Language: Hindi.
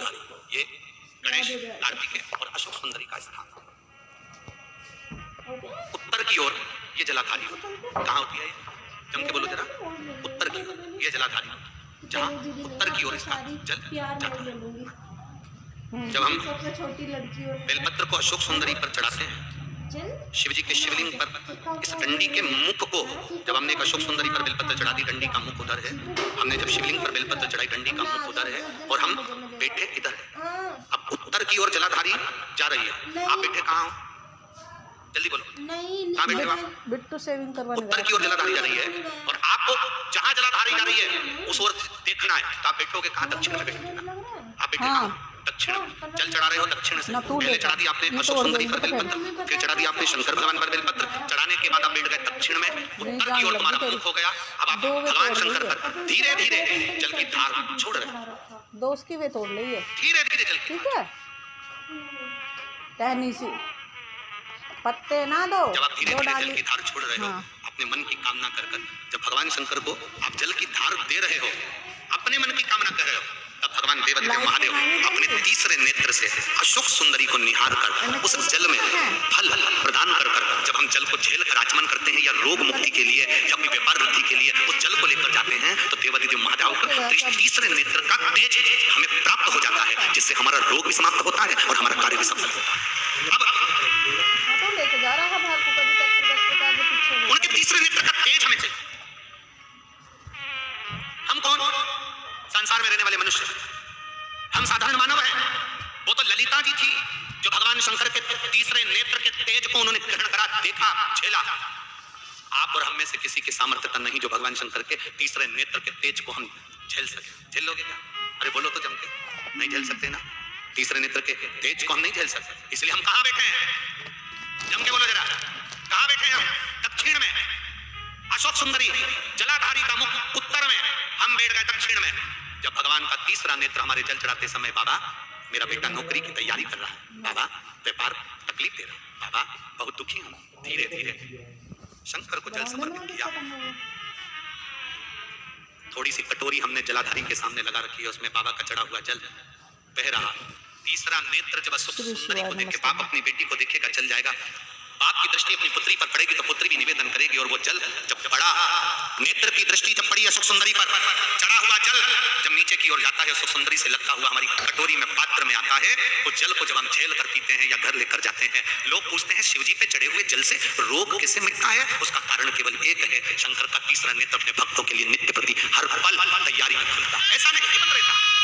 जलाधारी, ये गणेश, कार्तिकेय और अशोक सुंदरी का स्थान। उत्तर की ओर ये जलाधारी होती है। कहाँ होती है? जम के बोलो जरा। उत्तर की ओर ये जलाधारी होती है, जहाँ उत्तर की ओर इसका जल जाता है। जब हम बेलपत्र को अशोक सुंदरी पर चढ़ाते हैं, शिव जी के शिवलिंग पर इस डंडी के मुख को, जब हमने एक अशोक सुंदरी पर बेलपत्र चढ़ा दी, डंडी का मुख उधर है, हमने जब शिवलिंग पर बेलपत्र चढ़ाई, डंडी का मुख उधर है और हम बैठे इधर है। अब उत्तर की ओर जलाधारी जा रही है, आप बैठे कहाँ हो? जल्दी बोलो, कहाँ बैठे हो आप? बिट्टू सेविंग करवाने उत्तर की ओर जलाधारी जा रही है और आपको जहाँ जलाधारी जा रही है उस ओर देखना है, तो आप बैठोगे कहाँ? दक्षिण में बैठोगे ना। आप बैठे कहाँ? दक्षिण में। जल चढ़ा रहे हो दक्षिण से। पहले चढ़ा दी आपने अशोक सुंदरी पर बेलपत्र, फिर चढ़ा दिया आपने शंकर भगवान पर बेलपत्र, चढ़ाने के बाद आप बैठ गए दक्षिण में। उत्तर की ओर तुम्हारा मुख हो गया। अब आप भगवान शंकर पर धीरे धीरे जल की धार छोड़ रहे हो। दोस्त की वे तोड़ ली है, धीरे धीरे जल की ठीक है। टहनी सी पत्ते ना दो, जब आप धीरे दो धीरे जल डाली। की धार छोड़ रहे हो, अपने मन की कामना कर कर, जब भगवान शंकर को आप जल की धार दे रहे हो, अपने मन की कामना कर रहे हो, तब भगवान देवादिदेव महादेव अपने तीसरे नेत्र से अशोक सुंदरी को निहार कर उस जल में फल प्रदान कर कर, जब हम जल को झेल कर आचमन करते हैं या रोग मुक्ति के लिए या कोई व्यापार वृद्धि के लिए उस जल को लेकर जाते हैं, तो देवादिदेव महादेव का तीसरे नेत्र का तेज हमें प्राप्त हो जाता है, जिससे हमारा रोग भी समाप्त होता है और हमारा कार्य भी सफल होता है। अब लेके जा रहा है बाहर को, कभी ट्रैक्टर के आगे पीछे उनके तीसरे नेत्र का तेज हमें चाहिए। हम कौन? संसार में रहने वाले मनुष्य, हम साधारण मानव हैं। वो तो ललिता जी थी जो भगवान शंकर के तीसरे नेत्र के तेज को उन्होंने ग्रहण करा, देखा, झेला। आप और हम में से किसी की सामर्थ्यता नहीं जो भगवान शंकर के तीसरे नेत्र के तेज को हम झेल सके। झेल लोगे क्या? अरे बोलो तो जम के। नहीं झेल सकते ना, तीसरे नेत्र के तेज को हम नहीं झेल सकते। इसलिए हम कहाँ बैठे हैं? जम के बोलो जरा, कहाँ बैठे हैं हम? दक्षिण में। अशोक सुंदरी जलाधारी का मुख उत्तर में, हम बैठ गए दक्षिण में। जब भगवान का तीसरा नेत्र हमारे जल चढ़ाते समय, बाबा मेरा बेटा नौकरी की तैयारी कर रहा है, बाबा व्यापार तकलीफ दे रहा है, बाबा बहुत दुखी हूं, धीरे धीरे शंकर को जल समर्पित किया। थोड़ी सी कटोरी हमने जलाधारी के सामने लगा रखी है, उसमें बाबा का चढ़ा हुआ जल बह रहा। तीसरा नेत्र जब अशोक सुंदरी को देख के बाप अपनी बेटी को देखेगा, चल जाएगा। बाप की दृष्टि अपनी पुत्री पर पड़ेगी तो पुत्री भी निवेदन करेगी, और वो जल जब पड़ा, नेत्र की दृष्टि जब पड़ी अशोक सुंदरी पर, चढ़ा हुआ जल जब नीचे की ओर जाता है, अशोक सुंदरी से लगता हुआ हमारी कटोरी में, पात्र में आता है, वो जल को जब हम झेल कर पीते हैं या घर लेकर जाते हैं, लोग पूछते हैं शिव जी पे चढ़े हुए जल से रोग कैसे मिटता है? उसका कारण केवल एक है, शंकर का तीसरा नेत्र अपने भक्तों के लिए नित्य प्रति हर पल तैयारी में खुलता। ऐसा नहीं बन रहता।